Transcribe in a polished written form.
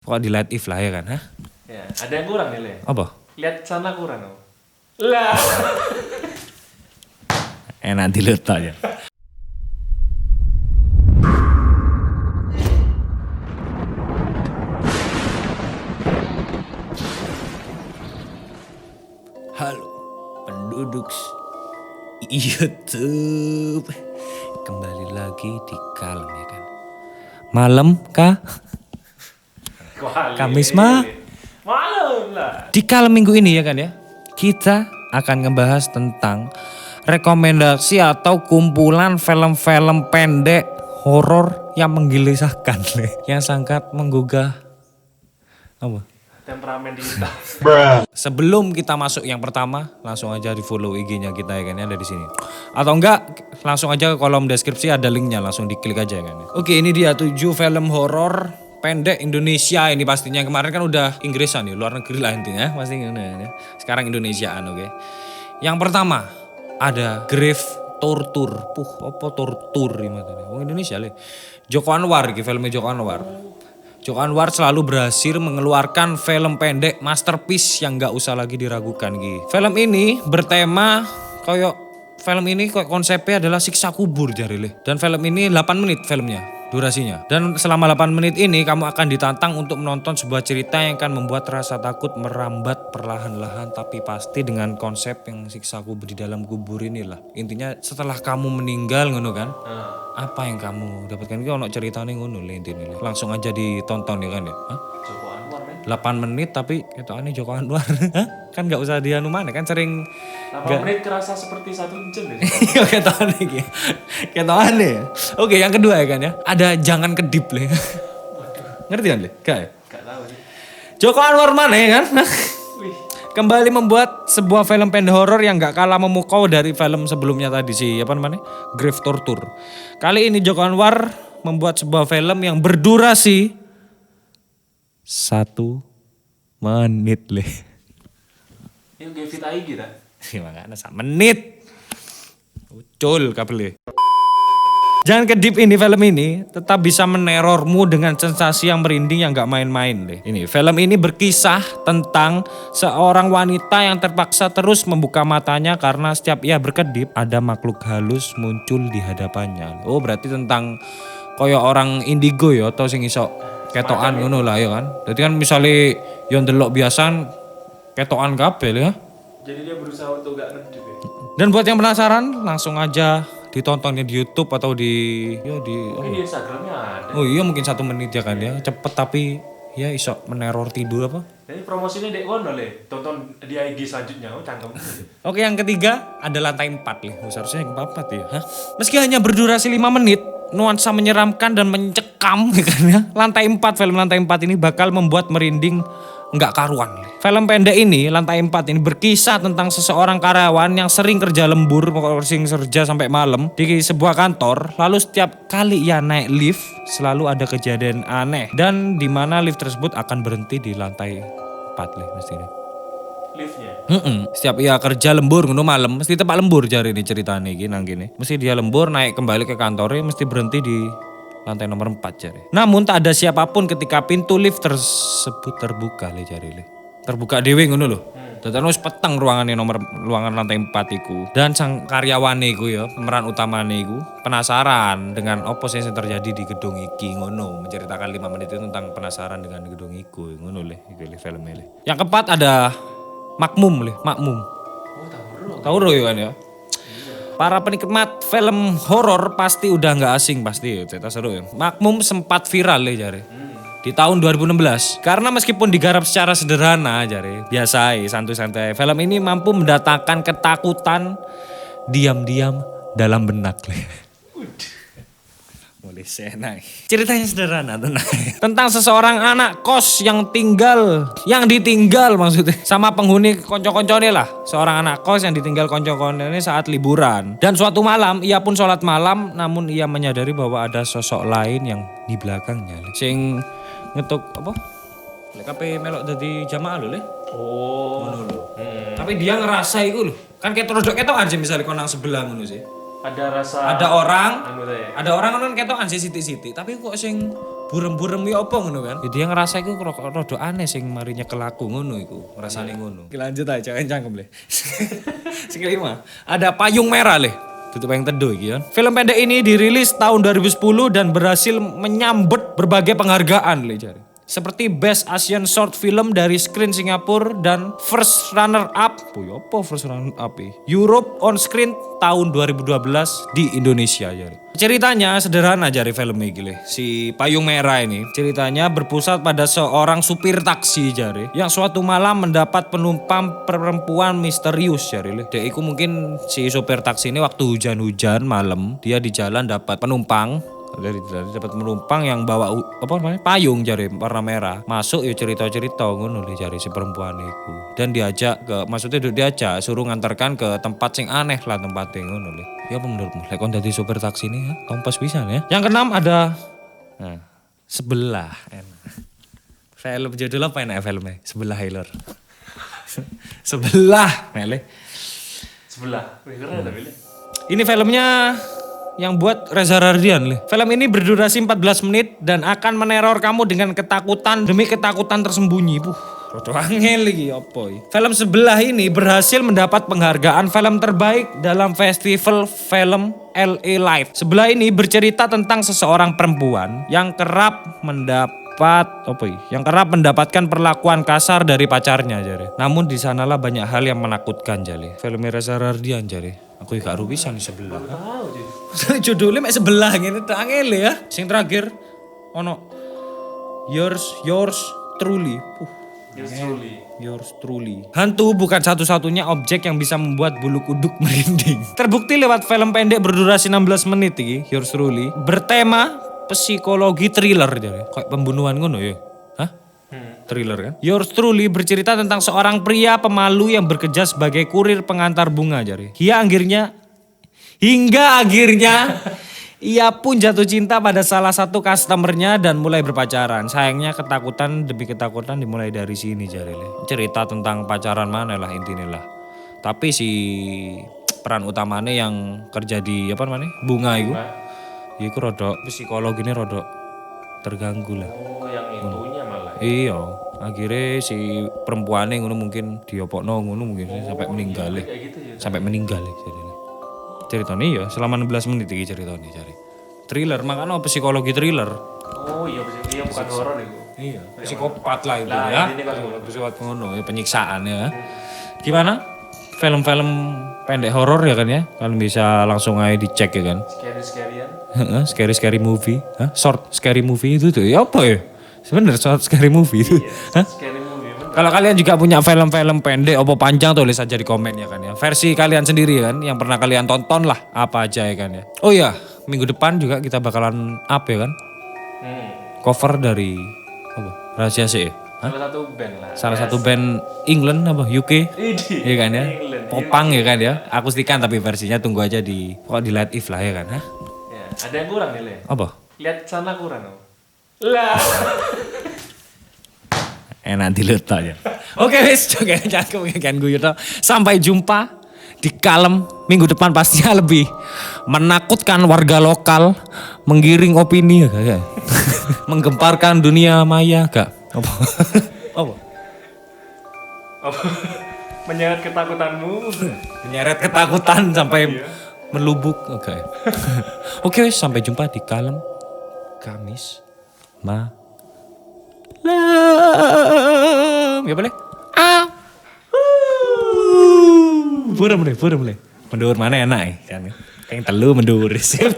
Pokoknya di Light If lah ya kan, hah? Ya, ada yang kurang nih, Le. Apa? Lihat sana kurang. Lah. Enak diletak aja. Halo penduduk YouTube, kembali lagi di Kalem ya kan. Malam kah? Kamis mah? Malam lah. Di Kalem minggu ini ya kan ya, kita akan ngebahas tentang rekomendasi atau kumpulan film-film pendek horor yang menggelisahkan, yang sangat menggugah apa? Temperamen kita. Sebelum kita masuk yang pertama, langsung aja di follow IG-nya kita ya kan ya, ada di sini. Atau enggak, langsung aja ke kolom deskripsi ada linknya, langsung diklik aja ya kan ya. Oke, ini dia 7 film horor pendek Indonesia. Ini pastinya kemarin kan udah Inggrisan ya, luar negeri lah intinya, pasti ya. Sekarang Indonesiaan, oke. Yang pertama ada Grave Torture. Apa tortur ini matanya? Wong Indonesia le. Joko Anwar iki filmnya Joko Anwar. Joko Anwar selalu berhasil mengeluarkan film pendek masterpiece yang gak usah lagi diragukan Gi. Film ini bertema kayak konsepnya adalah siksa kubur jarile. Dan film ini 8 menit filmnya durasinya. Dan selama 8 menit ini kamu akan ditantang untuk menonton sebuah cerita yang akan membuat rasa takut merambat perlahan-lahan, tapi pasti dengan konsep yang siksa kubur di dalam kubur inilah. Intinya setelah kamu meninggal ngono kan. Apa yang kamu dapatkan itu ono ceritanya ngono le intine. Langsung aja ditonton ya kan ya. Hah? Joko Anwar men. 8 menit tapi ketokane Joko Anwar. Kan enggak usah dianu mana kan sering 8 menit kerasa seperti 1 jam deh. iya ketokane iki. Ketokane. Oke, yang kedua ya kan ya. Ada Jangan Kedip le. Ngerti kan le? Gak. Gak tahu sih. Joko Anwar mana ya kan? Wih. Kembali membuat sebuah film pendek horor yang gak kalah memukau dari film sebelumnya tadi si apa namanya? Grave Torture. Kali ini Joko Anwar membuat sebuah film yang berdurasi 1 menit le. Yang kayak Vita Igi tak? Makanya 1 menit. Ucul kabel. Jangan Kedip ini film ini tetap bisa menerormu dengan sensasi yang merinding yang gak main-main deh. Ini film ini berkisah tentang seorang wanita yang terpaksa terus membuka matanya karena setiap ia berkedip ada makhluk halus muncul di hadapannya. Oh berarti tentang koyo orang indigo ya atau sing iso ketokan ngono lah ya kan. Jadi kan misalnya yang delok biasan ketokan kabel ya. Jadi dia berusaha untuk gak ngedip ya. Dan buat yang penasaran langsung aja ditontonnya di YouTube atau di Mungkin di Instagramnya ada. oh iya mungkin 1 menit ya kan ya, cepet tapi ya iso meneror tidur apa. Jadi promosinya dek kono le. Tonton di IG selanjutnya. Oh cangkem. Oke, yang ketiga ada Lantai 4 nih. Seharusnya yang keempat ya. Hah? Meski hanya berdurasi 5 menit, nuansa menyeramkan dan mencekam ya kan ya. Lantai 4, film Lantai 4 ini bakal membuat merinding nggak karuan. Film pendek ini, Lantai 4 ini berkisah tentang seseorang karyawan yang sering kerja lembur, sering kerja sampai malam di sebuah kantor. Lalu setiap kali ia naik lift, selalu ada kejadian aneh. Dan di mana lift tersebut akan berhenti di lantai 4 lah mestinya. Liftnya. Setiap ia kerja lembur ngono malam mesti tempat lembur jari ini ceritanya iki nang kene. Mesti dia lembur naik kembali ke kantornya mesti berhenti di lantai nomor 4 jari. Namun tak ada siapapun ketika pintu lift tersebut terbuka le jari le. Terbuka dhewe ngono lho. Dadi wis peteng ruangan lantai 4 iku. Dan sang karyawane iku ya, pemeran utamane iku penasaran dengan apa sih yang terjadi di gedung iki ngono. Menceritakan 5 menit itu tentang penasaran dengan gedung iku ngono le. Iku le filmnya le. Yang keempat ada Makmum le, Makmum. Oh tahu. Tahu ya kan ya. Para penikmat film horor pasti udah nggak asing pasti cerita seru ya. Makmum sempat viral ya jare. Di tahun 2016. Karena meskipun digarap secara sederhana jare, biasa santai-santai. Film ini mampu mendatangkan ketakutan diam-diam dalam benak le. Mulai senang. Ceritanya sederhana tenang. Tentang seseorang anak kos yang ditinggal maksudnya sama penghuni konco-koncone lah. Seorang anak kos yang ditinggal konco-koncone saat liburan. Dan suatu malam ia pun sholat malam, namun ia menyadari bahwa ada sosok lain yang di belakangnya. Sing ngetuk apa? Lek kape melok dadi jamaah lho le. Oh. Ngono lho. Tapi dia ngerasa iku lho. Kan ketok aja misalnya konang sebelah ngono sih. Ada rasa. Ada orang Anu teh. kan ketokan sih sitik-sitik, tapi kok sing burem-burem ya apa ngono kan. Dia ngerasa iku rada aneh sing marinya kelaku ngono iku, rasane ngono. Oke, lanjut aja cangkem le. Sing kelima, ada Payung Merah le. Tutup yang teduh iki kan. Film pendek ini dirilis tahun 2010 dan berhasil menyambet berbagai penghargaan le jare. Seperti Best Asian Short Film dari Screen Singapura dan First Runner Up. Oh, apa First Runner Up Europe on Screen tahun 2012 di Indonesia jare. Ceritanya sederhana jare film iki le. Si Payung Merah ini ceritanya berpusat pada seorang supir taksi jare yang suatu malam mendapat penumpang perempuan misterius jare le. Dek iku mungkin si supir taksi ini waktu hujan-hujan malam dia di jalan dapat penumpang dari dapat penumpang yang bawa apa namanya payung jari warna merah masuk ya cerita-cerita ngono le jari si perempuan itu dan diajak ke maksudnya diajak suruh ngantarkan ke tempat sing aneh lah tempatnya ngono le. Ya apa menurutmu lek kon dadi supir taksi ini ya tompas pisan ya. Yang keenam ada Sebelah. Film judul apa enak filmnya? Sebelah Hiler. Sebelah mele. Sebelah. Wih, keren tapi le. Ini filmnya yang buat Reza Rahardian. Film ini berdurasi 14 menit dan akan meneror kamu dengan ketakutan demi ketakutan tersembunyi. Rodo angel lagi apa ya. Film Sebelah ini berhasil mendapat penghargaan film terbaik dalam festival film LA Live. Sebelah ini bercerita tentang seseorang perempuan yang kerap mendapatkan perlakuan kasar dari pacarnya jare. Namun di sanalah banyak hal yang menakutkan jare. Film Reza Rahardian jare. Aku gak rupisan di Sebelah. Judulnya mek Sebelah ngene tak angel ya. Sing terakhir ono Yours Truly. Yours Truly. Hantu bukan satu-satunya objek yang bisa membuat bulu kuduk merinding. Terbukti lewat film pendek berdurasi 16 menit iki, Yours Truly, bertema psikologi thriller jare. Kayak pembunuhan ngono ya. Hah? Thriller kan? Yours Truly bercerita tentang seorang pria pemalu yang bekerja sebagai kurir pengantar bunga jare. Hingga akhirnya ia pun jatuh cinta pada salah satu customernya dan mulai berpacaran. Sayangnya ketakutan demi ketakutan dimulai dari sini jare. Cerita tentang pacaran mana lah intinya lah. Tapi si peran utamanya yang kerja di apa namanya? Bunga itu. Iku rodok psikologinya rodok terganggu lah. Oh, yang itunya malah. Iya, akhirnya si perempuannya ngono mungkin diopokno ngono mungkin sampai meninggal. Kayak gitu ya. Sampai meninggal jadinya. Ceritanya ya selama 16 menit iki ceritanya cari. Thriller, makanya psikologi thriller. Oh iya bukan horor itu. Iya, psikopat lah itu Lah, ya. ini kan horor. Psikopat ngono ya penyiksaan ya. Gimana? Film-film pendek horor ya kan ya? Kalian bisa langsung aja dicek ya kan. Scary-scaryan. Scary movie, short scary movie itu tuh ya apa ya? Sebenarnya short scary movie itu. Hah? Scary movie. Bener. Kalau kalian juga punya film-film pendek apa panjang tulis aja di komen ya kan ya. Versi kalian sendiri kan yang pernah kalian tonton lah apa aja ya kan ya. Oh iya, minggu depan juga kita bakalan up ya kan. Cover dari apa? Rahasia sih. Salah satu band lah. Salah satu band England apa UK. Iya kan ya. England, Popang ya kan ya. Akustikan tapi versinya tunggu aja di Light If lah ya kan. Hah? Ya, ada yang kurang nih, Le. Apa? Lihat sana kurang. Lah. Enak diletak ya. Oke wis, jangan kemudian gue sampai jumpa di Kalem minggu depan pastinya lebih menakutkan warga lokal, menggiring opini ya gak? Menggemparkan dunia maya gak? Apa? Apa? Menyeret ketakutanmu. Menyeret ketakutan sampai melubuk. Oke. Oke wis, sampai jumpa di Kalem Kamis ya boleh? Pura boleh. Mendur mana enak ya kan? Kayak telu mendur sip.